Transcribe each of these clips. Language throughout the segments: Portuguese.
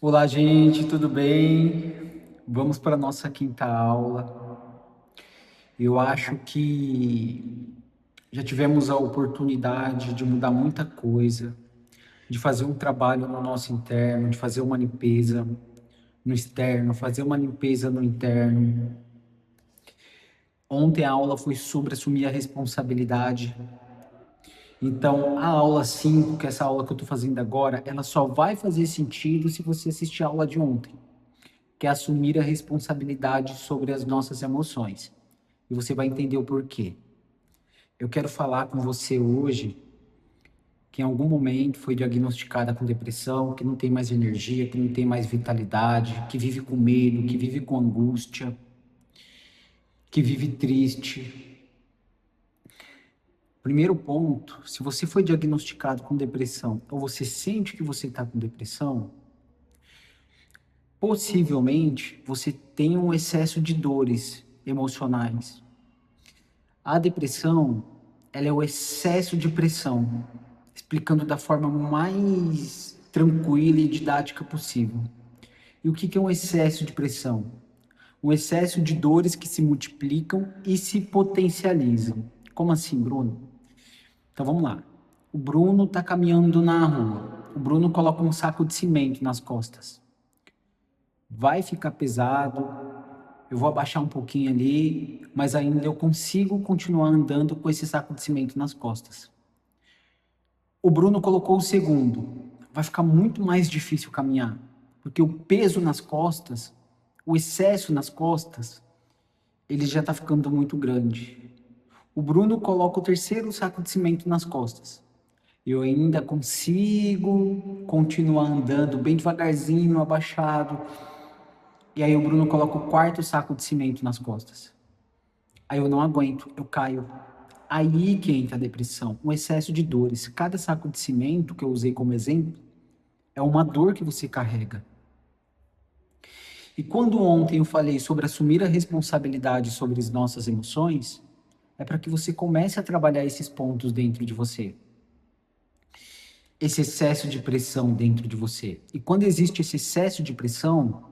Olá, gente, tudo bem? Vamos para a nossa quinta aula. Eu acho que já tivemos a oportunidade de mudar muita coisa, de fazer um trabalho no nosso interno, de fazer uma limpeza no externo, fazer uma limpeza no interno. Ontem a aula foi sobre assumir a responsabilidade. Então, a aula 5, que é essa aula que eu estou fazendo agora, ela só vai fazer sentido se você assistir a aula de ontem, que é assumir a responsabilidade sobre as nossas emoções. E você vai entender o porquê. Eu quero falar com você hoje que em algum momento foi diagnosticada com depressão, que não tem mais energia, que não tem mais vitalidade, que vive com medo, que vive com angústia, que vive triste. Primeiro ponto, se você foi diagnosticado com depressão ou você sente que você está com depressão, possivelmente você tem um excesso de dores emocionais. A depressão, ela é o excesso de pressão, explicando da forma mais tranquila e didática possível. E o que é um excesso de pressão? Um excesso de dores que se multiplicam e se potencializam. Como assim, Bruno? Então vamos lá. O Bruno está caminhando na rua. O Bruno coloca um saco de cimento nas costas. Vai ficar pesado, eu vou abaixar um pouquinho ali, mas ainda eu consigo continuar andando com esse saco de cimento nas costas. O Bruno colocou o segundo. Vai ficar muito mais difícil caminhar, porque o peso nas costas, o excesso nas costas, ele já está ficando muito grande. O Bruno coloca o terceiro saco de cimento nas costas. Eu ainda consigo continuar andando bem devagarzinho, abaixado. E aí o Bruno coloca o quarto saco de cimento nas costas. Aí eu não aguento, eu caio. Aí que entra a depressão, um excesso de dores. Cada saco de cimento que eu usei como exemplo é uma dor que você carrega. E quando ontem eu falei sobre assumir a responsabilidade sobre as nossas emoções, é para que você comece a trabalhar esses pontos dentro de você. Esse excesso de pressão dentro de você. E quando existe esse excesso de pressão,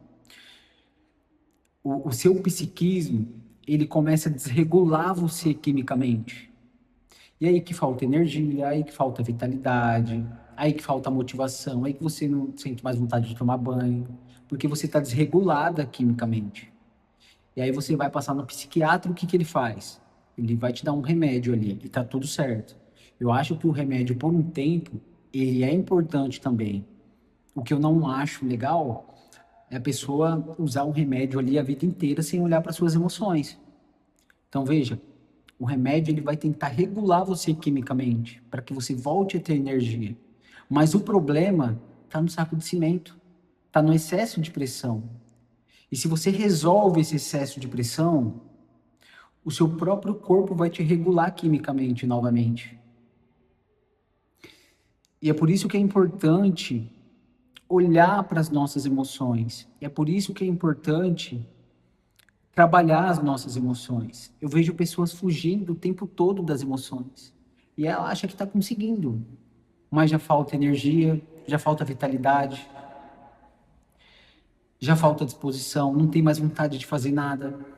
o seu psiquismo, ele começa a desregular você quimicamente. E aí que falta energia, aí que falta vitalidade, aí que falta motivação, aí que você não sente mais vontade de tomar banho, porque você está desregulada quimicamente. E aí você vai passar no psiquiatra, o que ele faz? Ele vai te dar um remédio ali, e tá tudo certo. Eu acho que o remédio, por um tempo, ele é importante também. O que eu não acho legal é a pessoa usar um remédio ali a vida inteira sem olhar para suas emoções. Então, veja, o remédio ele vai tentar regular você quimicamente, para que você volte a ter energia. Mas o problema está no saco de cimento, está no excesso de pressão. E se você resolve esse excesso de pressão, o seu próprio corpo vai te regular quimicamente novamente. E é por isso que é importante olhar para as nossas emoções. E é por isso que é importante trabalhar as nossas emoções. Eu vejo pessoas fugindo o tempo todo das emoções. E ela acha que está conseguindo, mas já falta energia, já falta vitalidade, já falta disposição, não tem mais vontade de fazer nada.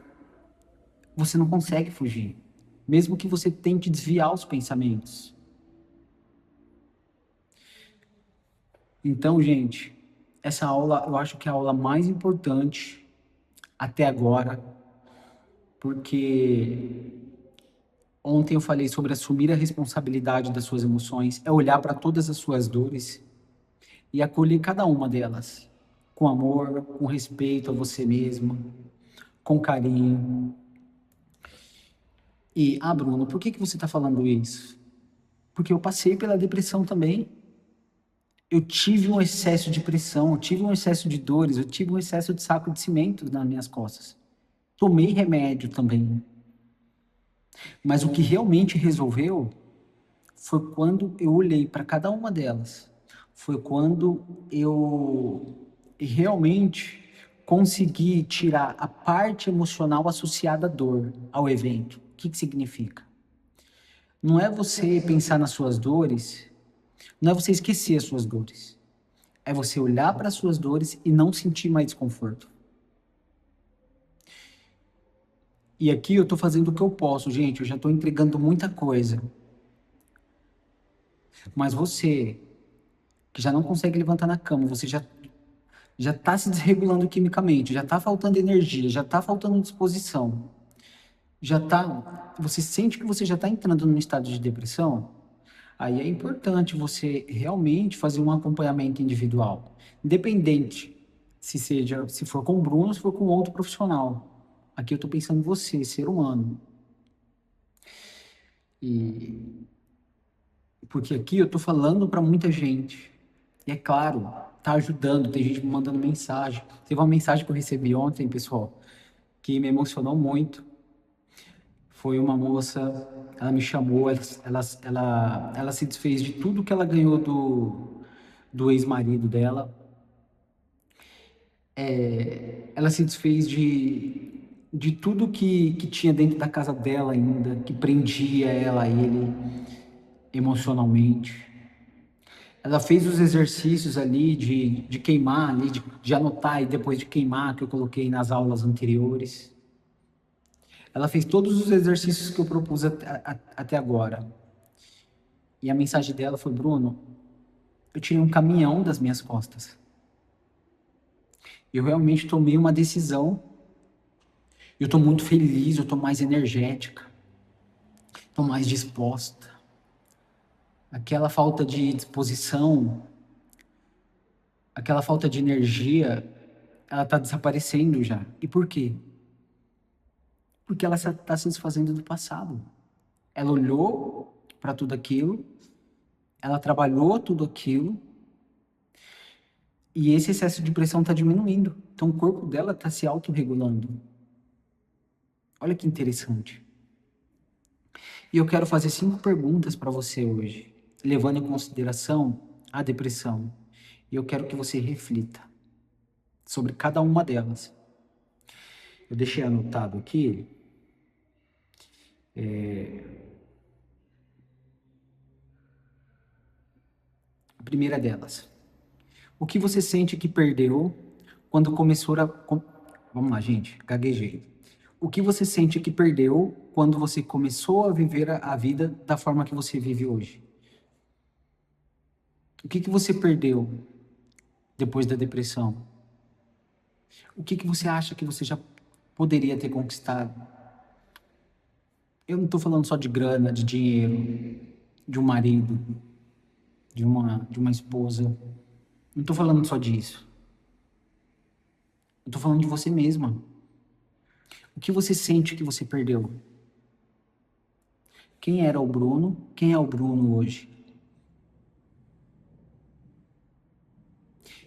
Você não consegue fugir, mesmo que você tente desviar os pensamentos. Então, gente, essa aula eu acho que é a aula mais importante até agora, porque ontem eu falei sobre assumir a responsabilidade das suas emoções, é olhar para todas as suas dores e acolher cada uma delas, com amor, com respeito a você mesma, com carinho. E, Bruno, por que você está falando isso? Porque eu passei pela depressão também. Eu tive um excesso de pressão, eu tive um excesso de dores, eu tive um excesso de saco de cimento nas minhas costas. Tomei remédio também. Mas o que realmente resolveu foi quando eu olhei para cada uma delas. Foi quando eu realmente consegui tirar a parte emocional associada à dor, ao evento. O que significa? Não é você pensar nas suas dores, não é você esquecer as suas dores. É você olhar para as suas dores e não sentir mais desconforto. E aqui eu tô fazendo o que eu posso, gente. Eu já tô entregando muita coisa. Mas você, que já não consegue levantar na cama, você já tá se desregulando quimicamente, já tá faltando energia, já tá faltando disposição. Você sente que você já tá entrando num estado de depressão? Aí é importante você realmente fazer um acompanhamento individual, independente se for com o Bruno ou se for com outro profissional. Aqui eu estou pensando em você, ser humano. E porque aqui eu estou falando para muita gente. E é claro, tá ajudando, tem gente me mandando mensagem. Teve uma mensagem que eu recebi ontem, pessoal, que me emocionou muito. Foi uma moça, ela me chamou, ela se desfez de tudo que ela ganhou do ex-marido dela. Ela se desfez de tudo que tinha dentro da casa dela ainda, que prendia ela a ele emocionalmente. Ela fez os exercícios ali de queimar, ali, de anotar e depois de queimar, que eu coloquei nas aulas anteriores. Ela fez todos os exercícios que eu propus até agora. E a mensagem dela foi: Bruno, eu tirei um caminhão das minhas costas. Eu realmente tomei uma decisão. Eu estou muito feliz, eu estou mais energética, estou mais disposta. Aquela falta de disposição, aquela falta de energia, ela está desaparecendo já. E por quê? Porque ela está se desfazendo do passado. Ela olhou para tudo aquilo, ela trabalhou tudo aquilo, e esse excesso de pressão está diminuindo. Então o corpo dela está se autorregulando. Olha que interessante. E eu quero fazer 5 perguntas para você hoje, levando em consideração a depressão. E eu quero que você reflita sobre cada uma delas. Eu deixei anotado aqui. A primeira delas. O que você sente que perdeu quando começou a... Vamos lá, gente, gaguejei. O que você sente que perdeu quando você começou a viver a vida da forma que você vive hoje? O que você perdeu depois da depressão? O que você acha que você já poderia ter conquistado? Eu não estou falando só de grana, de dinheiro, de um marido, de uma esposa. Não estou falando só disso. Eu estou falando de você mesma. O que você sente que você perdeu? Quem era o Bruno? Quem é o Bruno hoje?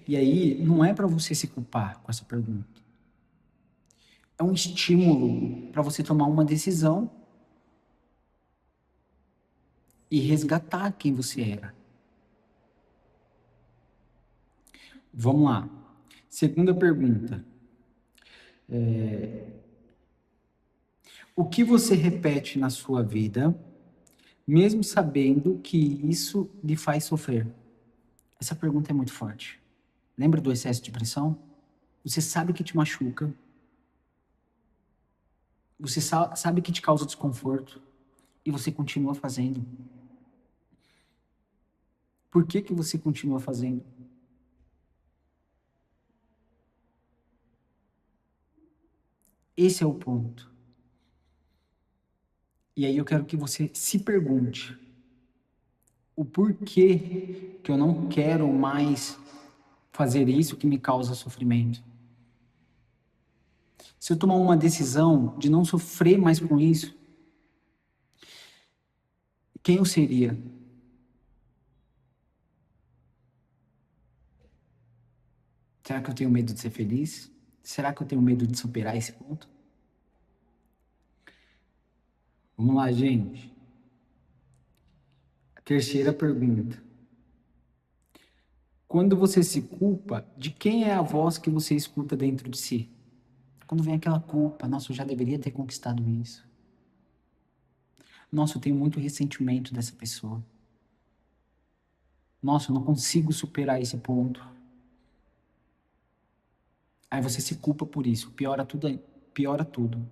E aí, não é para você se culpar com essa pergunta. É um estímulo para você tomar uma decisão e resgatar quem você era. Vamos lá. Segunda pergunta. O que você repete na sua vida, mesmo sabendo que isso lhe faz sofrer? Essa pergunta é muito forte. Lembra do excesso de pressão? Você sabe que te machuca. Você sabe que te causa desconforto. E você continua fazendo. Por que você continua fazendo? Esse é o ponto. E aí eu quero que você se pergunte o porquê que eu não quero mais fazer isso que me causa sofrimento. Se eu tomar uma decisão de não sofrer mais com isso, quem eu seria? Será que eu tenho medo de ser feliz? Será que eu tenho medo de superar esse ponto? Vamos lá, gente. A terceira pergunta. Quando você se culpa, de quem é a voz que você escuta dentro de si? Quando vem aquela culpa, nossa, eu já deveria ter conquistado isso. Nossa, eu tenho muito ressentimento dessa pessoa. Nossa, eu não consigo superar esse ponto. Aí você se culpa por isso, piora tudo, piora tudo.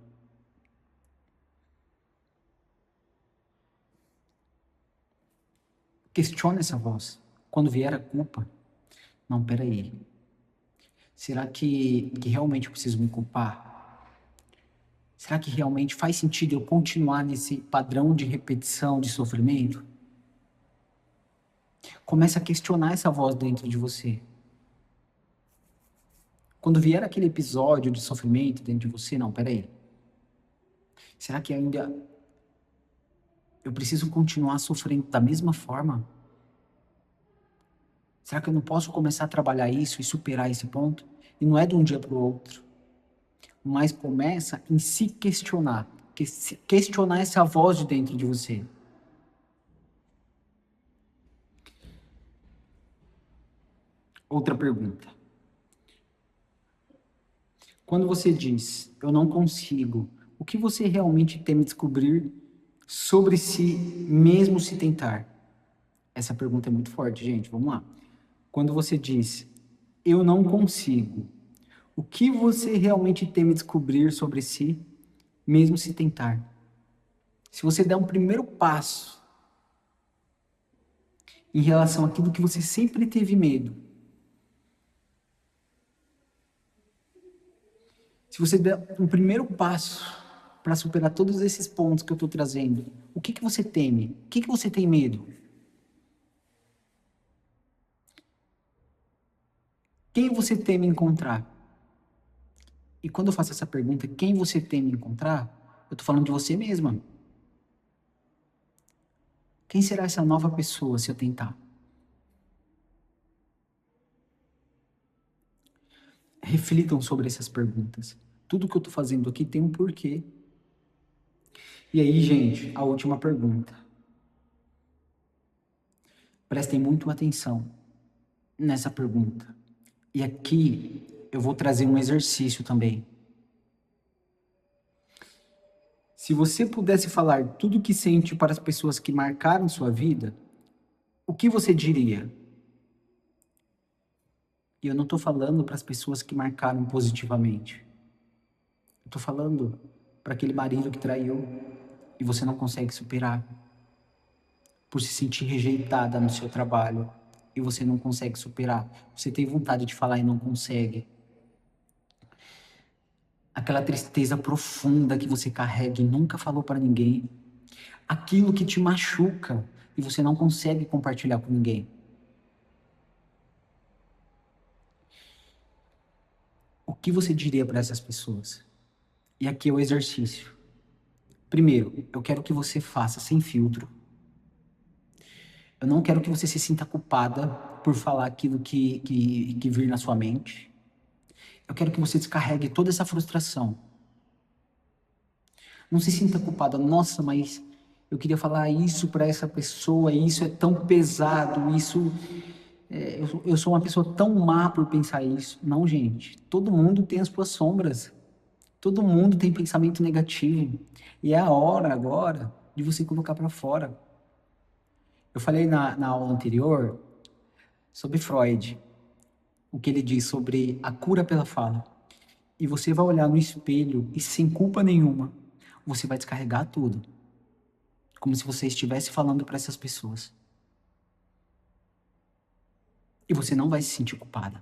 Questiona essa voz. Quando vier a culpa, não, peraí. Será que realmente eu preciso me culpar? Será que realmente faz sentido eu continuar nesse padrão de repetição, de sofrimento? Começa a questionar essa voz dentro de você. Quando vier aquele episódio de sofrimento dentro de você, não, peraí. Será que ainda eu preciso continuar sofrendo da mesma forma? Será que eu não posso começar a trabalhar isso e superar esse ponto? E não é de um dia para o outro. Mas começa em se questionar. Questionar essa voz de dentro de você. Outra pergunta. Quando você diz, eu não consigo, o que você realmente teme descobrir sobre si, mesmo se tentar? Essa pergunta é muito forte, gente. Vamos lá. Quando você diz, eu não consigo, o que você realmente teme descobrir sobre si, mesmo se tentar? Se você der um primeiro passo em relação àquilo que você sempre teve medo, se você der um primeiro passo para superar todos esses pontos que eu estou trazendo, o que você teme? O que você tem medo? Quem você teme encontrar? E quando eu faço essa pergunta, quem você teme encontrar, eu estou falando de você mesma. Quem será essa nova pessoa se eu tentar? Reflitam sobre essas perguntas. Tudo que eu estou fazendo aqui tem um porquê. E aí, gente, a última pergunta. Prestem muito atenção nessa pergunta. E aqui eu vou trazer um exercício também. Se você pudesse falar tudo o que sente para as pessoas que marcaram sua vida, o que você diria? E eu não estou falando para as pessoas que marcaram positivamente. Eu estou falando para aquele marido que traiu e você não consegue superar. Por se sentir rejeitada no seu trabalho e você não consegue superar. Você tem vontade de falar e não consegue. Aquela tristeza profunda que você carrega e nunca falou para ninguém. Aquilo que te machuca e você não consegue compartilhar com ninguém. O que você diria para essas pessoas? E aqui é o exercício. Primeiro, eu quero que você faça sem filtro. Eu não quero que você se sinta culpada por falar aquilo que vir na sua mente. Eu quero que você descarregue toda essa frustração. Não se sinta culpada. Nossa, mas eu queria falar isso para essa pessoa, e isso é tão pesado, isso... eu sou uma pessoa tão má por pensar isso. Não, gente. Todo mundo tem as suas sombras. Todo mundo tem pensamento negativo. E é a hora agora de você colocar para fora. Eu falei na aula anterior sobre Freud, o que ele diz sobre a cura pela fala. E você vai olhar no espelho e sem culpa nenhuma, você vai descarregar tudo. Como se você estivesse falando para essas pessoas. E você não vai se sentir culpada.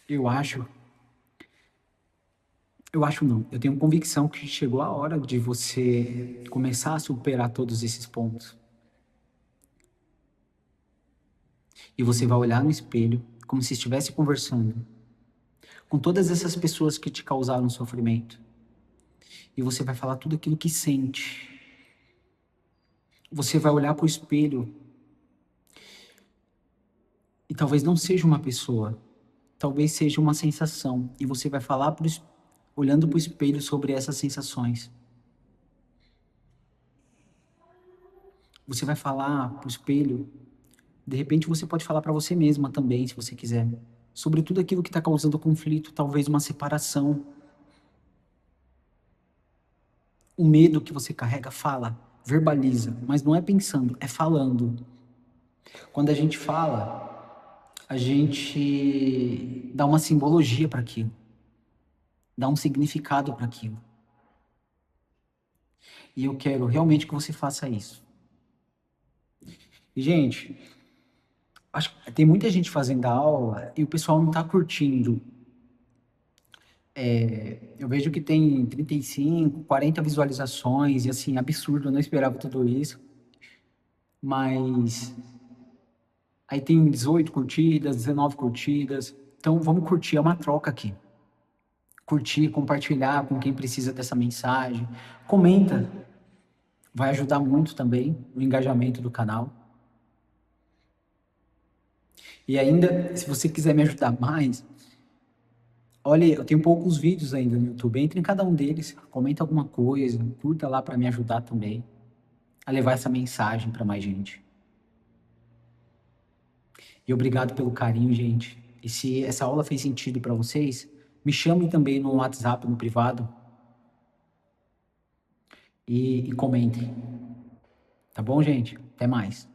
Eu acho não. Eu tenho convicção que chegou a hora de você começar a superar todos esses pontos. E você vai olhar no espelho como se estivesse conversando com todas essas pessoas que te causaram sofrimento. E você vai falar tudo aquilo que sente. Você vai olhar para o espelho e talvez não seja uma pessoa, talvez seja uma sensação. E você vai falar olhando para o espelho sobre essas sensações. Você vai falar para o espelho, de repente você pode falar para você mesma também, se você quiser, sobre tudo aquilo que está causando conflito, talvez uma separação. O medo que você carrega, fala, verbaliza, mas não é pensando, é falando. Quando a gente fala, a gente dá uma simbologia para aquilo, dá um significado para aquilo. E eu quero realmente que você faça isso. E, gente, acho que tem muita gente fazendo aula e o pessoal não está curtindo. Eu vejo que tem 35, 40 visualizações e assim, absurdo, eu não esperava tudo isso. Mas aí tem 18 curtidas, 19 curtidas. Então vamos curtir, é uma troca aqui. Curtir, compartilhar com quem precisa dessa mensagem. Comenta, vai ajudar muito também no engajamento do canal. E ainda, se você quiser me ajudar mais, olha, eu tenho poucos vídeos ainda no YouTube. Entre em cada um deles, comenta alguma coisa, curta lá para me ajudar também a levar essa mensagem para mais gente. E obrigado pelo carinho, gente. E se essa aula fez sentido para vocês, me chamem também no WhatsApp, no privado, e comentem. Tá bom, gente? Até mais.